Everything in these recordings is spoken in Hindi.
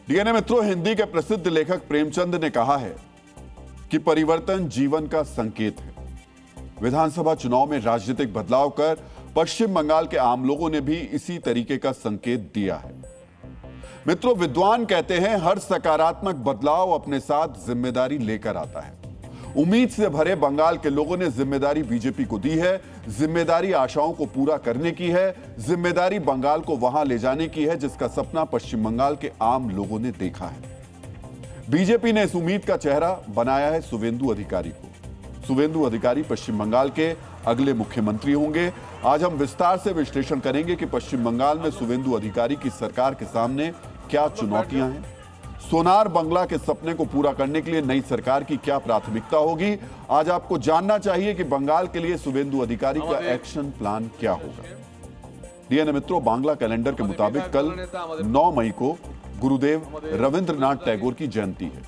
डीएनए मित्रों, हिंदी के प्रसिद्ध लेखक प्रेमचंद ने कहा है कि परिवर्तन जीवन का संकेत है। विधानसभा चुनाव में राजनीतिक बदलाव कर पश्चिम बंगाल के आम लोगों ने भी इसी तरीके का संकेत दिया है। मित्रों, विद्वान कहते हैं हर सकारात्मक बदलाव अपने साथ जिम्मेदारी लेकर आता है। उम्मीद से भरे बंगाल के लोगों ने जिम्मेदारी बीजेपी को दी है, जिम्मेदारी आशाओं को पूरा करने की है, जिम्मेदारी बंगाल को वहां ले जाने की है जिसका सपना पश्चिम बंगाल के आम लोगों ने देखा है। बीजेपी ने इस उम्मीद का चेहरा बनाया है शुवेंदु अधिकारी को। शुवेंदु अधिकारी पश्चिम बंगाल के अगले मुख्यमंत्री होंगे। आज हम विस्तार से विश्लेषण करेंगे कि पश्चिम बंगाल में शुवेंदु अधिकारी की सरकार के सामने क्या चुनौतियां हैं, सोनार बंगला के सपने को पूरा करने के लिए नई सरकार की क्या प्राथमिकता होगी। आज आपको जानना चाहिए कि बंगाल के लिए शुवेंदु अधिकारी का एक्शन प्लान क्या होगा। डीएनए मित्रों, बांग्ला कैलेंडर के मुताबिक कल 9 मई को गुरुदेव रविंद्रनाथ टैगोर की जयंती है।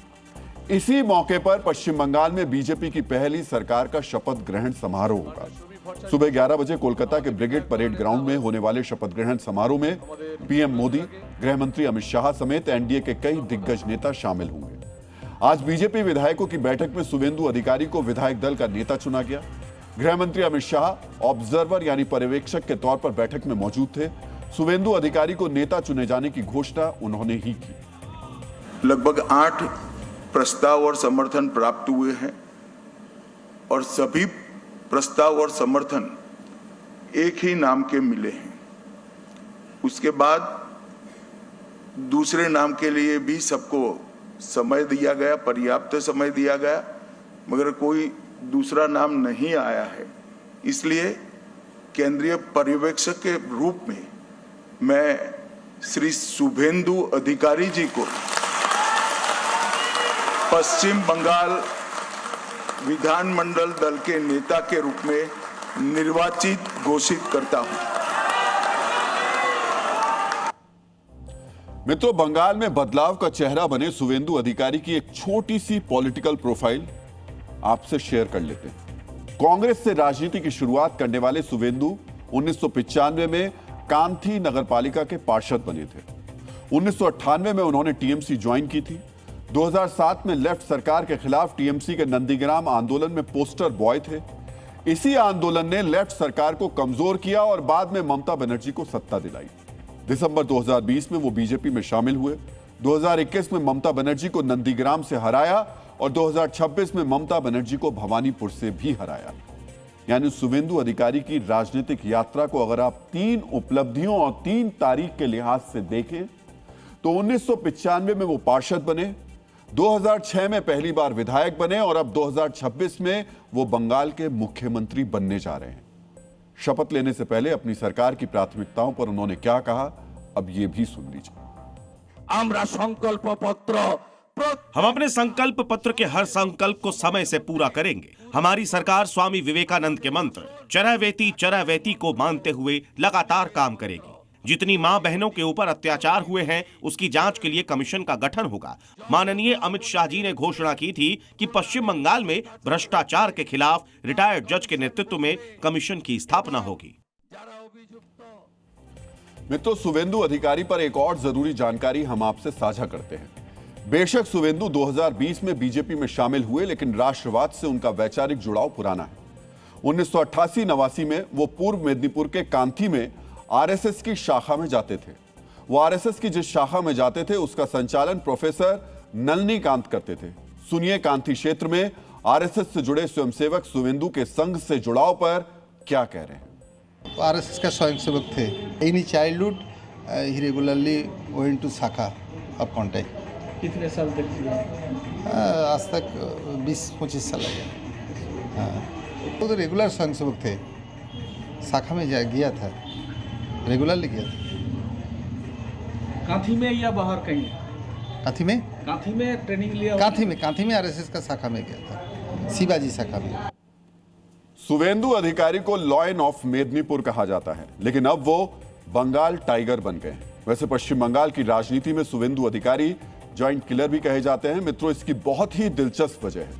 इसी मौके पर पश्चिम बंगाल में बीजेपी की पहली सरकार का शपथ ग्रहण समारोह होगा। सुबह 11 बजे कोलकाता के ब्रिगेड परेड ग्राउंड में होने वाले शपथ ग्रहण समारोह में पीएम मोदी, गृह मंत्री अमित शाह समेत एनडीए के कई दिग्गज नेता शामिल होंगे। आज बीजेपी विधायकों की बैठक में शुवेंदु अधिकारी को विधायक दल का नेता चुना गया। गृह मंत्री अमित शाह ऑब्जर्वर यानी पर्यवेक्षक के तौर पर बैठक में मौजूद थे। शुवेंदु अधिकारी को नेता चुने जाने की घोषणा उन्होंने ही की। लगभग 8 प्रस्ताव और समर्थन प्राप्त हुए हैं और सभी प्रस्ताव और समर्थन एक ही नाम के मिले हैं। उसके बाद दूसरे नाम के लिए भी सबको समय दिया गया, पर्याप्त समय दिया गया, मगर कोई दूसरा नाम नहीं आया है। इसलिए केंद्रीय पर्यवेक्षक के रूप में मैं श्री शुभेंदु अधिकारी जी को पश्चिम बंगाल विधानमंडल दल के नेता के रूप में निर्वाचित घोषित करता हूं। मित्रों, बंगाल में बदलाव का चेहरा बने शुवेंदु अधिकारी की एक छोटी सी पॉलिटिकल प्रोफाइल आपसे शेयर कर लेते हैं। कांग्रेस से राजनीति की शुरुआत करने वाले शुवेंदु 1995 में कांथी नगरपालिका के पार्षद बने थे। 1998 में उन्होंने टीएमसी ज्वाइन की थी। 2007 में लेफ्ट सरकार के खिलाफ टीएमसी के नंदीग्राम आंदोलन में पोस्टर बॉय थे। इसी आंदोलन ने लेफ्ट सरकार को कमजोर किया और बाद में ममता बनर्जी को सत्ता दिलाई। दिसंबर 2020 में वो बीजेपी में शामिल हुए। 2021 में ममता बनर्जी को नंदीग्राम से हराया और 2026 में ममता बनर्जी को भवानीपुर से भी हराया। यानी शुवेंदु अधिकारी की राजनीतिक यात्रा को अगर आप 3 उपलब्धियों और 3 तारीख के लिहाज से देखें तो 1995 में वो पार्षद बने, 2006 में पहली बार विधायक बने और अब 2026 में वो बंगाल के मुख्यमंत्री बनने जा रहे हैं। शपथ लेने से पहले अपनी सरकार की प्राथमिकताओं पर उन्होंने क्या कहा, अब ये भी सुन लीजिए। हम अपने संकल्प पत्र के हर संकल्प को समय से पूरा करेंगे। हमारी सरकार स्वामी विवेकानंद के मंत्र चरैवेति चरैवेति को मानते हुए लगातार काम करेगी। जितनी मां बहनों के ऊपर अत्याचार हुए हैं उसकी जांच के लिए कमीशन का गठन होगा। माननीय अमित शाह जी ने घोषणा की थी कि पश्चिम बंगाल में भ्रष्टाचार के खिलाफ रिटायर्ड जज के नेतृत्व में कमीशन की स्थापना होगी। मित्रों, शुवेंदु अधिकारी पर एक और जरूरी जानकारी हम आपसे साझा करते हैं। बेशक शुवेंदु 2020 में बीजेपी में शामिल हुए, लेकिन राष्ट्रवाद से उनका वैचारिक जुड़ाव पुराना है। 1988-89 में वो पूर्व मेदिनीपुर के कांथी में आरएसएस की शाखा में जाते थे। वो आरएसएस की जिस शाखा में जाते थे उसका संचालन प्रोफेसर नलनीकांत करते थे। सुनिए कांथी क्षेत्र में आरएसएस से जुड़े स्वयंसेवक शुवेंदु के संघ से जुड़ाव पर क्या कह रहे हैं। आरएसएस का स्वयंसेवक थे। इन चाइल्डहुड ही regularly going to shakha of contact. कितने साल तक किया? आज तक 20-25 साल लगे। हाँ, तो रेगुलर स्वयंसेवक थे। शाखा में गया था, रेगुलरली गया था। कांथी में या बाहर कहीं? कांथी में? कांथी में ट्रेनिंग लिया? कांथी में आरएसएस का शाखा में गया था, शिवाजी शाखा में। शुवेंदु अधिकारी को लॉयन ऑफ मेदिनीपुर कहा जाता है, लेकिन अब वो बंगाल टाइगर बन गए हैं। वैसे पश्चिम बंगाल की राजनीति में शुवेंदु अधिकारी जॉइंट किलर भी कहे जाते हैं। मित्रों, इसकी बहुत ही दिलचस्प वजह है।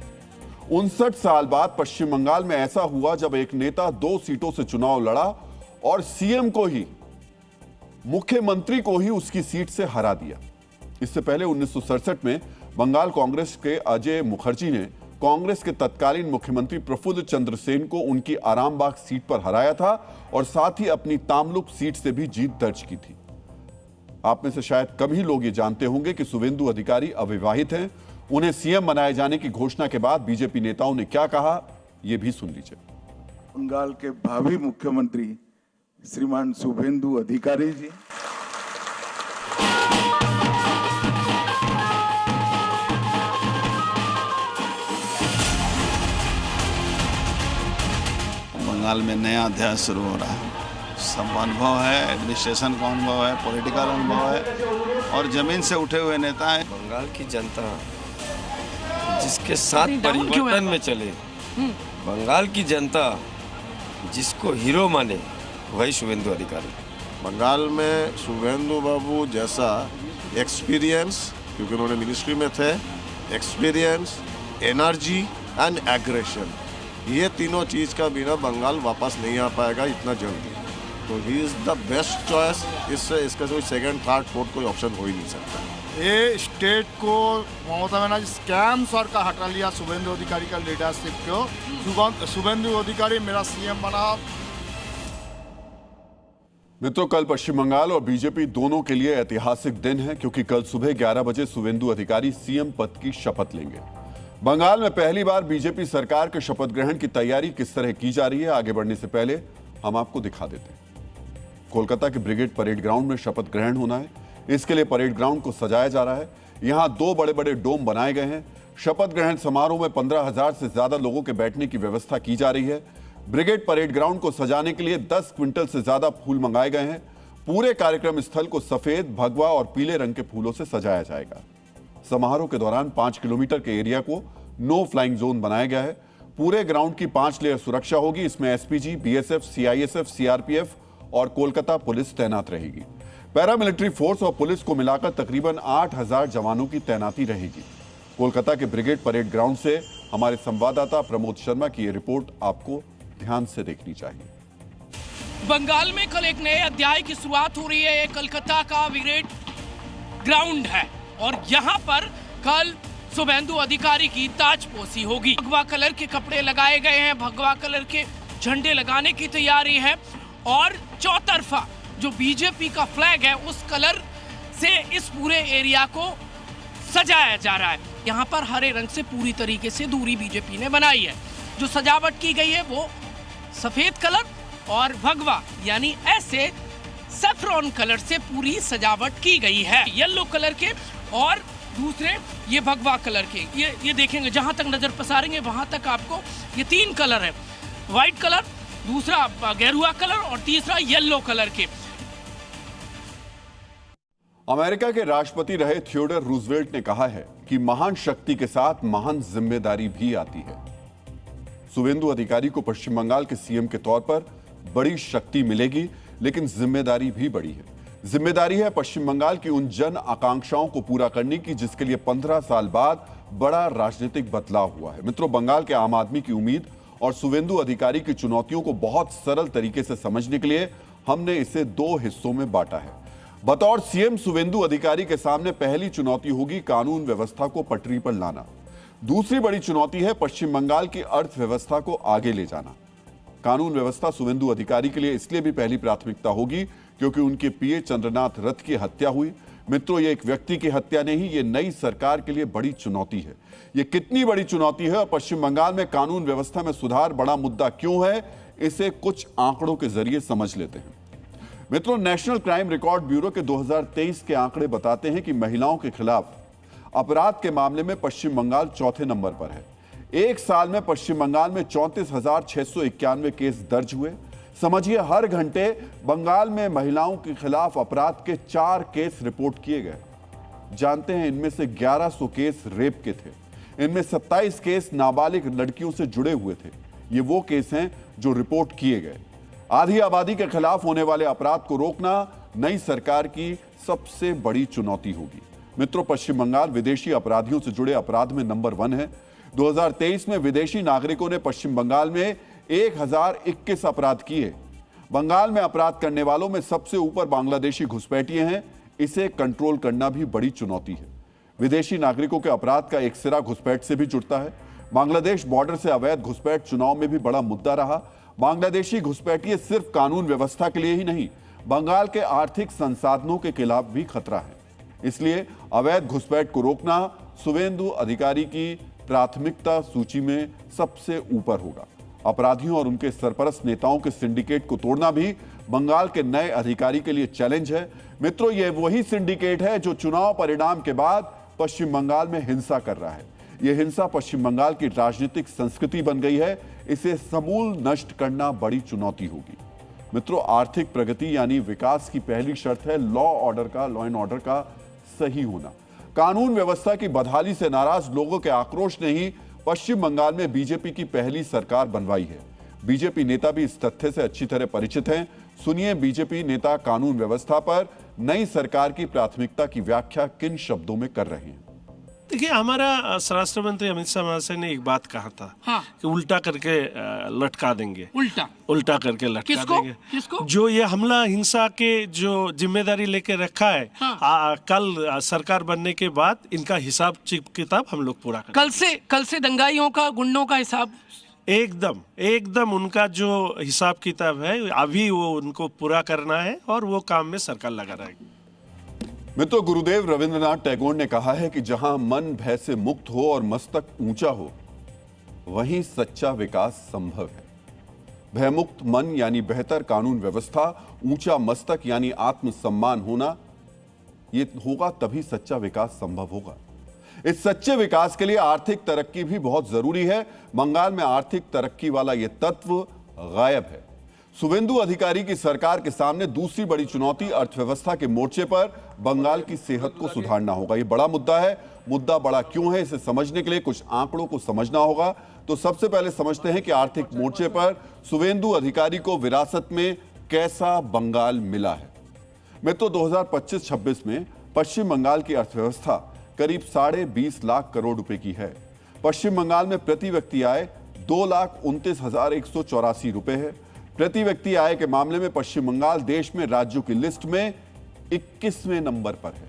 59 साल बाद पश्चिम बंगाल में ऐसा हुआ जब एक नेता 2 सीटों से चुनाव लड़ा और सीएम को ही, मुख्यमंत्री को ही उसकी सीट से हरा दिया। इससे पहले 1967 में बंगाल कांग्रेस के अजय मुखर्जी ने कांग्रेस के तत्कालीन मुख्यमंत्री प्रफुल्ल चंद्र सेन को उनकी आरामबाग सीट पर हराया था और साथ ही अपनी तामलुक सीट से भी जीत दर्ज की थी। आप में से शायद कम ही लोग ये जानते होंगे कि शुवेंदु अधिकारी अविवाहित हैं। उन्हें सीएम बनाए जाने की घोषणा के बाद बीजेपी नेताओं ने क्या कहा, ये भी सुन लीजिए। बंगाल के भावी मुख्यमंत्री श्रीमान शुभेंदु अधिकारी जी, बंगाल में नया अध्याय शुरू हो रहा है। सब अनुभव है, एडमिनिस्ट्रेशन का अनुभव है, पॉलिटिकल अनुभव है और जमीन से उठे हुए नेता हैं। बंगाल की जनता जिसके साथ परिवर्तन में चले, बंगाल की जनता जिसको हीरो माने, वही शुभेंदु अधिकारी। बंगाल में शुभेंदु बाबू जैसा एक्सपीरियंस, क्योंकि उन्होंने मिनिस्ट्री में थे, एक्सपीरियंस, एनर्जी एंड एग्रेशन, ये तीनों चीज़ का बिना बंगाल वापस नहीं आ पाएगा इतना जल्दी। तो he is the best choice. इससे इसका कोई सेकंड थर्ड फोर्थ कोई ऑप्शन हो ही नहीं सकता। ये स्टेट को ममता बनर्जी स्कैम सर का हटा लिया शुभेंदु अधिकारी का लीडरशिप को। शुभेंदु अधिकारी मेरा सीएम बना। मित्रों, कल पश्चिम बंगाल और बीजेपी दोनों के लिए ऐतिहासिक दिन है, क्योंकि कल सुबह 11 बजे शुवेंदु अधिकारी सीएम पद की शपथ लेंगे। बंगाल में पहली बार बीजेपी सरकार के शपथ ग्रहण की तैयारी किस तरह की जा रही है, आगे बढ़ने से पहले हम आपको दिखा देते हैं। कोलकाता के ब्रिगेड परेड ग्राउंड में शपथ ग्रहण होना है। इसके लिए परेड ग्राउंड को सजाया जा रहा है। यहां 2 बड़े बड़े डोम बनाए गए हैं। शपथ ग्रहण समारोह में 15,000 से ज्यादा लोगों के बैठने की व्यवस्था की जा रही है। ब्रिगेड परेड ग्राउंड को सजाने के लिए 10 क्विंटल से ज्यादा फूल मंगाए गए हैं। पूरे कार्यक्रम स्थल को सफेद, भगवा और पीले रंग के फूलों से सजाया जाएगा। समारोह के दौरान 5 किलोमीटर के एरिया को नो फ्लाइंग जोन बनाया गया है। पूरे ग्राउंड की 5 लेयर सुरक्षा होगी। इसमें एसपीजी, बीएसएफ, सीआईएसएफ, सीआरपीएफ और कोलकाता पुलिस तैनात रहेगी। पैरामिलिट्री फोर्स और पुलिस को मिलाकर तकरीबन 8,000 जवानों की तैनाती रहेगी। कोलकाता के ब्रिगेड परेड ग्राउंड से हमारे संवाददाता प्रमोद शर्मा की यह रिपोर्ट आपको ध्यान से देखनी चाहिए। बंगाल में कल एक नए अध्याय की शुरुआत हो रही है। ये कोलकाता का ब्रिगेड ग्राउंड है और यहाँ पर कल शुभेंदु अधिकारी की ताजपोशी होगी। भगवा कलर के कपड़े लगाए गए हैं, भगवा कलर के झंडे लगाने की तैयारी है और चौतरफा जो बीजेपी का फ्लैग है उस कलर से इस पूरे एरिया को सजाया जा रहा है। यहाँ पर हरे रंग से पूरी तरीके से दूरी बीजेपी ने बनाई है। जो सजावट की गई है वो सफेद कलर और भगवा यानी ऐसे सैफ्रॉन कलर से पूरी सजावट की गई है। येलो कलर के और दूसरे ये भगवा कलर के, ये देखेंगे जहां तक नजर पसारेंगे वहां तक आपको ये 3 कलर है, व्हाइट कलर, दूसरा गेरुआ कलर और तीसरा येलो कलर के। अमेरिका के राष्ट्रपति रहे थियोडोर रूजवेल्ट ने कहा है कि महान शक्ति के साथ महान जिम्मेदारी भी आती है। शुवेंदु अधिकारी को पश्चिम बंगाल के सीएम के तौर पर बड़ी शक्ति मिलेगी, लेकिन जिम्मेदारी भी बड़ी है। जिम्मेदारी है पश्चिम बंगाल की उन जन आकांक्षाओं को पूरा करने की जिसके लिए 15 साल बाद बड़ा राजनीतिक बदलाव हुआ है। मित्रों, बंगाल के आम आदमी की उम्मीद और शुवेंदु अधिकारी की चुनौतियों को बहुत सरल तरीके से समझने के लिए हमने इसे 2 हिस्सों में बांटा है। बतौर सीएम शुवेंदु अधिकारी के सामने पहली चुनौती होगी कानून व्यवस्था को पटरी पर लाना। दूसरी बड़ी चुनौती है पश्चिम बंगाल की अर्थव्यवस्था को आगे ले जाना। कानून व्यवस्था शुवेंदु अधिकारी के लिए इसलिए भी पहली प्राथमिकता होगी क्योंकि उनके पीए चंद्रनाथ रथ की हत्या हुई। मित्रों, ये एक व्यक्ति की हत्या नहीं, ये नई सरकार के लिए बड़ी चुनौती है। ये कितनी बड़ी चुनौती है और पश्चिम बंगाल में कानून व्यवस्था में सुधार बड़ा मुद्दा क्यों है, इसे कुछ आंकड़ों के जरिए समझ लेते हैं। मित्रों, नेशनल क्राइम रिकॉर्ड ब्यूरो के 2023 के आंकड़े बताते हैं कि महिलाओं के खिलाफ अपराध के मामले में पश्चिम बंगाल 4थे नंबर पर है। एक साल में पश्चिम बंगाल में 34,691 केस दर्ज हुए। समझिए, हर घंटे बंगाल में महिलाओं के खिलाफ अपराध के 4 केस रिपोर्ट किए गए। जानते हैं, इनमें से 1100 केस रेप के थे। इनमें 27 केस नाबालिग लड़कियों से जुड़े हुए थे। ये वो केस हैं जो रिपोर्ट किए गए। आधी आबादी के खिलाफ होने वाले अपराध को रोकना नई सरकार की सबसे बड़ी चुनौती होगी। मित्रों, पश्चिम बंगाल विदेशी अपराधियों से जुड़े अपराध में नंबर 1 है। 2023 में विदेशी नागरिकों ने पश्चिम बंगाल में 1021 अपराध किए। बंगाल में अपराध करने वालों में सबसे ऊपर बांग्लादेशी घुसपैठिए हैं। इसे कंट्रोल करना भी बड़ी चुनौती है। विदेशी नागरिकों के अपराध का एक सिरा घुसपैठ से भी जुड़ता है। बांग्लादेश बॉर्डर से अवैध घुसपैठ चुनाव में भी बड़ा मुद्दा रहा। बांग्लादेशी घुसपैठिए सिर्फ कानून व्यवस्था के लिए ही नहीं, बंगाल के आर्थिक संसाधनों के खिलाफ भी खतरा है। इसलिए अवैध घुसपैठ को रोकना शुवेंदु अधिकारी की प्राथमिकता सूची में सबसे ऊपर होगा। अपराधियों और उनके सरपरस्त नेताओं के सिंडिकेट को तोड़ना भी बंगाल के नए अधिकारी के लिए चैलेंज है। मित्रों, यह वही सिंडिकेट है जो चुनाव परिणाम के बाद पश्चिम बंगाल में हिंसा कर रहा है। यह हिंसा पश्चिम बंगाल की राजनीतिक संस्कृति बन गई है। इसे समूल नष्ट करना बड़ी चुनौती होगी। मित्रों, आर्थिक प्रगति यानी विकास की पहली शर्त है लॉ एंड ऑर्डर का सही होना। कानून व्यवस्था की बदहाली से नाराज लोगों के आक्रोश ने ही पश्चिम बंगाल में बीजेपी की पहली सरकार बनवाई है। बीजेपी नेता भी इस तथ्य से अच्छी तरह परिचित हैं। सुनिए बीजेपी नेता कानून व्यवस्था पर नई सरकार की प्राथमिकता की व्याख्या किन शब्दों में कर रहे हैं। देखिए, हमारा स्वराष्ट्र मंत्री अमित शाह महाशय ने एक बात कहा था कि उल्टा करके लटका देंगे। उल्टा करके लटका देंगे। किसको? जो ये हमला हिंसा के जो जिम्मेदारी लेके रखा है, कल सरकार बनने के बाद इनका हिसाब किताब हम लोग पूरा करेंगे। कल से दंगाइयों का, गुंडों का हिसाब एकदम उनका जो हिसाब किताब है अभी वो उनको पूरा करना है और वो काम में सरकार लगा रहेगी। मित्रों, गुरुदेव रविंद्रनाथ टैगोर ने कहा है कि जहां मन भय से मुक्त हो और मस्तक ऊंचा हो, वहीं सच्चा विकास संभव है। भयमुक्त मन यानी बेहतर कानून व्यवस्था, ऊंचा मस्तक यानी आत्मसम्मान होना, ये होगा तभी सच्चा विकास संभव होगा। इस सच्चे विकास के लिए आर्थिक तरक्की भी बहुत जरूरी है। बंगाल में आर्थिक तरक्की वाला यह तत्व गायब है। शुवेंदु अधिकारी की सरकार के सामने दूसरी बड़ी चुनौती अर्थव्यवस्था के मोर्चे पर बंगाल की सेहत को सुधारना होगा। यह बड़ा मुद्दा है। मुद्दा बड़ा क्यों है, इसे समझने के लिए कुछ आंकड़ों को समझना होगा। तो सबसे पहले समझते हैं कि आर्थिक मोर्चे पर शुवेंदु अधिकारी को विरासत में कैसा बंगाल मिला है। मित्रों, 2025-26 में पश्चिम बंगाल की अर्थव्यवस्था करीब 20.5 लाख करोड़ रुपए की है। पश्चिम बंगाल में प्रति व्यक्ति आय 2,29,184 रुपए है। प्रति व्यक्ति आय के मामले में पश्चिम बंगाल देश में राज्यों की लिस्ट में 21वें नंबर पर है।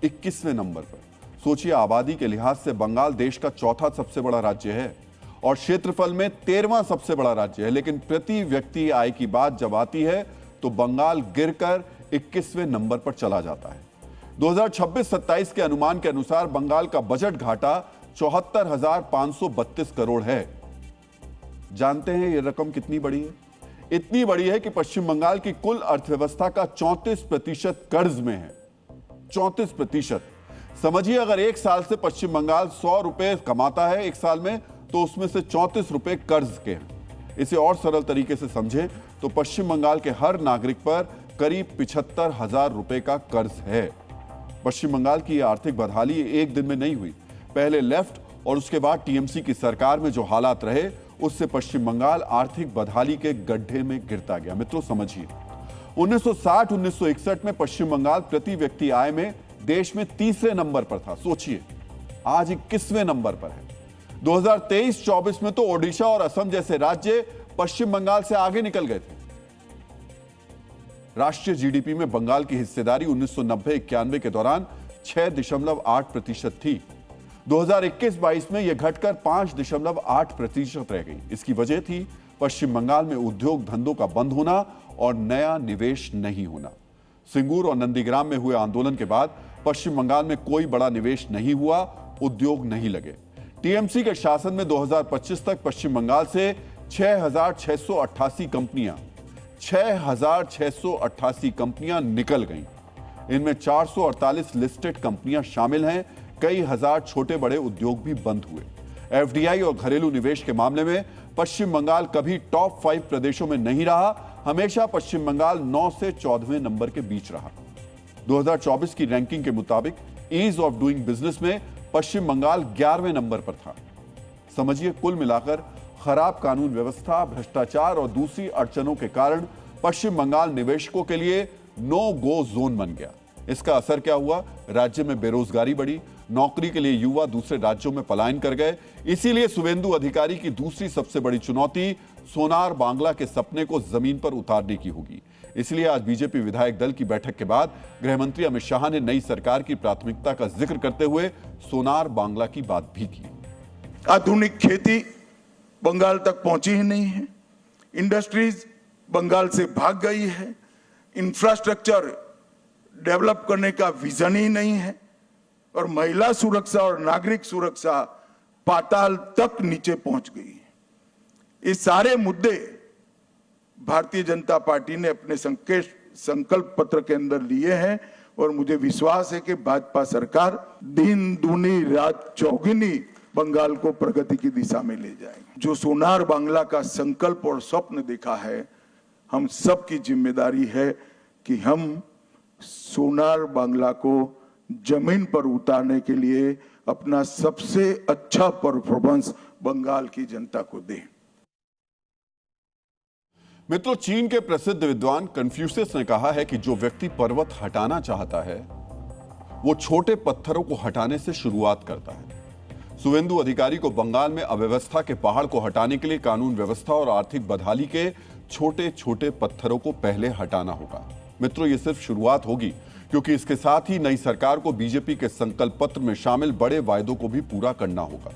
21वें नंबर पर। सोचिए, आबादी के लिहाज से बंगाल देश का चौथा सबसे बड़ा राज्य है और क्षेत्रफल में 13वां सबसे बड़ा राज्य है। लेकिन प्रति व्यक्ति आय की बात जब आती है तो बंगाल गिरकर 21वें नंबर पर चला जाता है। 2026-27 के अनुमान के अनुसार बंगाल का बजट घाटा 74,532 करोड़ है। जानते हैं यह रकम कितनी बड़ी है? इतनी बड़ी है कि पश्चिम बंगाल की कुल अर्थव्यवस्था का 34% कर्ज में है। 34%। समझिए, अगर एक साल से पश्चिम बंगाल 100 रुपए कमाता है एक साल में, तो उसमें से 34 रुपए कर्ज के हैं। इसे और सरल तरीके से समझें तो पश्चिम बंगाल के हर नागरिक पर करीब 75,000 रुपए का कर्ज है। पश्चिम बंगाल की आर्थिक बदहाली एक दिन में नहीं हुई। पहले लेफ्ट और उसके बाद टीएमसी की सरकार में जो हालात रहे, उससे पश्चिम बंगाल आर्थिक बदहाली के गड्ढे में गिरता गया। मित्रों, समझिए, 1960-1961 में पश्चिम बंगाल प्रति व्यक्ति आय में देश में 3रे नंबर पर था। सोचिए, आज 21वें नंबर पर है। 2023-24 में तो ओडिशा और असम जैसे राज्य पश्चिम बंगाल से आगे निकल गए थे। राष्ट्रीय जीडीपी में बंगाल की हिस्सेदारी 1990-91 के दौरान 6.8% थी। 2021-22 में यह घटकर 5.8% रह गई। इसकी वजह थी पश्चिम बंगाल में उद्योग धंधों का बंद होना और नया निवेश नहीं होना। सिंगूर और नंदीग्राम में हुए आंदोलन के बाद पश्चिम बंगाल में कोई बड़ा निवेश नहीं हुआ, उद्योग नहीं लगे। टीएमसी के शासन में 2025 तक पश्चिम बंगाल से 6,688 कंपनियां निकल गईं। इनमें 448 लिस्टेड कंपनियां शामिल हैं। कई हजार छोटे बड़े उद्योग भी बंद हुए। एफडीआई और घरेलू निवेश के मामले में पश्चिम बंगाल कभी टॉप 5 प्रदेशों में नहीं रहा। हमेशा पश्चिम बंगाल 9 से 14वें नंबर के बीच रहा। 2024 की रैंकिंग के मुताबिक ईज ऑफ डूइंग बिजनेस में पश्चिम बंगाल 11वें नंबर पर था। समझिए, कुल मिलाकर खराब कानून व्यवस्था, भ्रष्टाचार और दूसरी अड़चनों के कारण पश्चिम बंगाल निवेशकों के लिए नो गो जोन बन गया। इसका असर क्या हुआ? राज्य में बेरोजगारी बढ़ी, नौकरी के लिए युवा दूसरे राज्यों में पलायन कर गए। इसीलिए शुवेंदु अधिकारी की दूसरी सबसे बड़ी चुनौती सोनार बांग्ला के सपने को जमीन पर उतारने की होगी। इसलिए आज बीजेपी विधायक दल की बैठक के बाद गृह मंत्री अमित शाह ने नई सरकार की प्राथमिकता का जिक्र करते हुए सोनार बांग्ला की बात भी की। आधुनिक खेती बंगाल तक पहुंची ही नहीं है, इंडस्ट्रीज बंगाल से भाग गई है, इंफ्रास्ट्रक्चर डेवलप करने का विजन ही नहीं है और महिला सुरक्षा और नागरिक सुरक्षा पाताल तक नीचे पहुंच गई है। ये सारे मुद्दे भारतीय जनता पार्टी ने अपने संकल्प पत्र के अंदर लिए हैं और मुझे विश्वास है कि भाजपा सरकार दिन दूनी रात चौगुनी बंगाल को प्रगति की दिशा में ले जाएगी। जो सोनार बांग्ला का संकल्प और स्वप्न देखा है, हम सबकी जिम्मेदारी है कि हम सोनार बांग्ला को जमीन पर उतारने के लिए अपना सबसे अच्छा परफॉर्मेंस बंगाल की जनता को दें। मित्रों, चीन के प्रसिद्ध विद्वान कन्फ्यूशियस ने कहा है कि जो व्यक्ति पर्वत हटाना चाहता है वो छोटे पत्थरों को हटाने से शुरुआत करता है। शुवेंदु अधिकारी को बंगाल में अव्यवस्था के पहाड़ को हटाने के लिए कानून व्यवस्था और आर्थिक बदहाली के छोटे छोटे पत्थरों को पहले हटाना होगा। मित्रों, ये सिर्फ शुरुआत होगी, क्योंकि इसके साथ ही नई सरकार को बीजेपी के संकल्प पत्र में शामिल बड़े वायदों को भी पूरा करना होगा।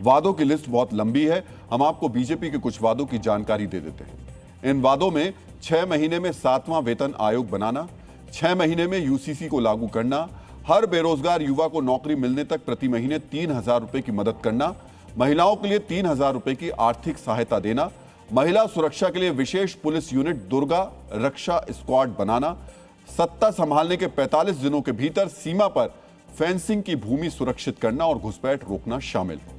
वादों की लिस्ट बहुत लंबी है, हम आपको बीजेपी के कुछ वादों की जानकारी दे देते हैं। इन वादों में 6 महीने में 7वां वेतन आयोग बनाना, 6 महीने में यूसीसी को लागू करना, हर बेरोजगार युवा को नौकरी मिलने तक प्रति महीने 3,000 रुपए की मदद करना, महिलाओं के लिए 3,000 रुपए की आर्थिक सहायता देना, महिला सुरक्षा के लिए विशेष पुलिस यूनिट दुर्गा रक्षा स्क्वाड बनाना, सत्ता संभालने के 45 दिनों के भीतर सीमा पर फेंसिंग की भूमि सुरक्षित करना और घुसपैठ रोकना शामिल है।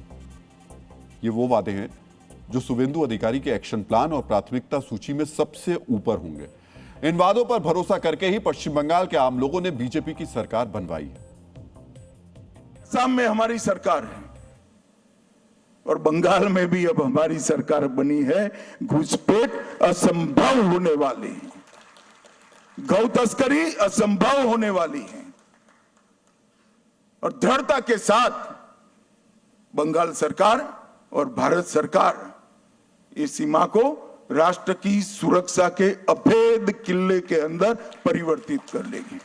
ये वो वादे हैं जो शुवेंदु अधिकारी के एक्शन प्लान और प्राथमिकता सूची में सबसे ऊपर होंगे। इन वादों पर भरोसा करके ही पश्चिम बंगाल के आम लोगों ने बीजेपी की सरकार बनवाई है। असम में हमारी सरकार है और बंगाल में भी अब हमारी सरकार बनी है। घुसपैठ असंभव होने वाली है, गौ तस्करी असंभव होने वाली है और दृढ़ता के साथ बंगाल सरकार और भारत सरकार इस सीमा को राष्ट्र की सुरक्षा के अभेद किले के अंदर परिवर्तित कर लेगी।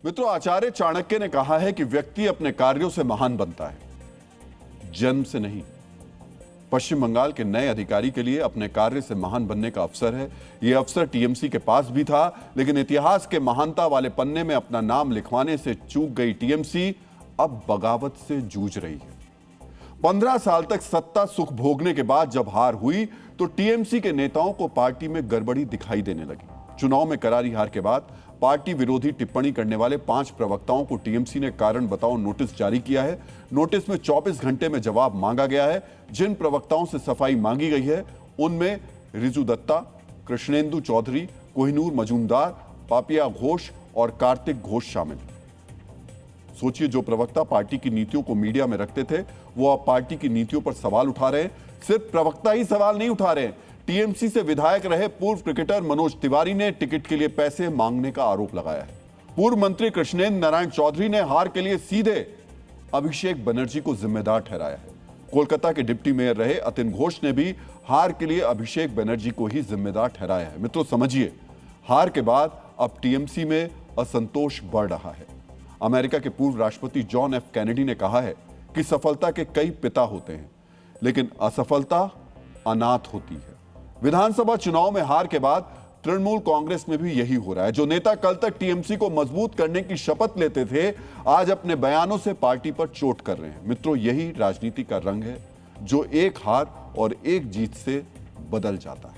मित्रों, आचार्य चाणक्य ने कहा है कि व्यक्ति अपने कार्यों से महान बनता है, जन्म से नहीं। पश्चिम बंगाल के नए अधिकारी के लिए अपने कार्य से महान बनने का अवसर है। यह अवसर टीएमसी के पास भी था, लेकिन इतिहास के महानता वाले पन्ने में अपना नाम लिखवाने से चूक गई टीएमसी अब बगावत से जूझ रही है। 15 साल तक सत्ता सुख भोगने के बाद जब हार हुई तो टीएमसी के नेताओं को पार्टी में गड़बड़ी दिखाई देने लगी। चुनाव में करारी हार के बाद पार्टी विरोधी टिप्पणी करने वाले 5 प्रवक्ताओं को टीएमसी ने कारण बताओ नोटिस जारी किया है। नोटिस में 24 घंटे में जवाब मांगा गया है। जिन प्रवक्ताओं से सफाई मांगी गई है उनमें रिजू दत्ता, कृष्णेंदु चौधरी, कोहिनूर मजूमदार, पापिया घोष और कार्तिक घोष शामिल हैं। सोचिए, जो प्रवक्ता पार्टी की नीतियों को मीडिया में रखते थे वो अब पार्टी की नीतियों पर सवाल उठा रहे हैं। सिर्फ प्रवक्ता ही सवाल नहीं उठा रहे हैं, टीएमसी से विधायक रहे पूर्व क्रिकेटर मनोज तिवारी ने टिकट के लिए पैसे मांगने का आरोप लगाया है। पूर्व मंत्री कृष्णेंद्र नारायण चौधरी ने हार के लिए सीधे अभिषेक बनर्जी को जिम्मेदार ठहराया है। कोलकाता के डिप्टी मेयर रहे अतिन घोष ने भी हार के लिए अभिषेक बनर्जी को ही जिम्मेदार ठहराया है। मित्रों, समझिए, हार के बाद अब टीएमसी में असंतोष बढ़ रहा है। अमेरिका के पूर्व राष्ट्रपति जॉन एफ कैनेडी ने कहा है कि सफलता के कई पिता होते हैं, लेकिन असफलता अनाथ होती है। विधानसभा चुनाव में हार के बाद तृणमूल कांग्रेस में भी यही हो रहा है। जो नेता कल तक टीएमसी को मजबूत करने की शपथ लेते थे, आज अपने बयानों से पार्टी पर चोट कर रहे हैं। मित्रों, यही राजनीति का रंग है जो एक हार और एक जीत से बदल जाता है।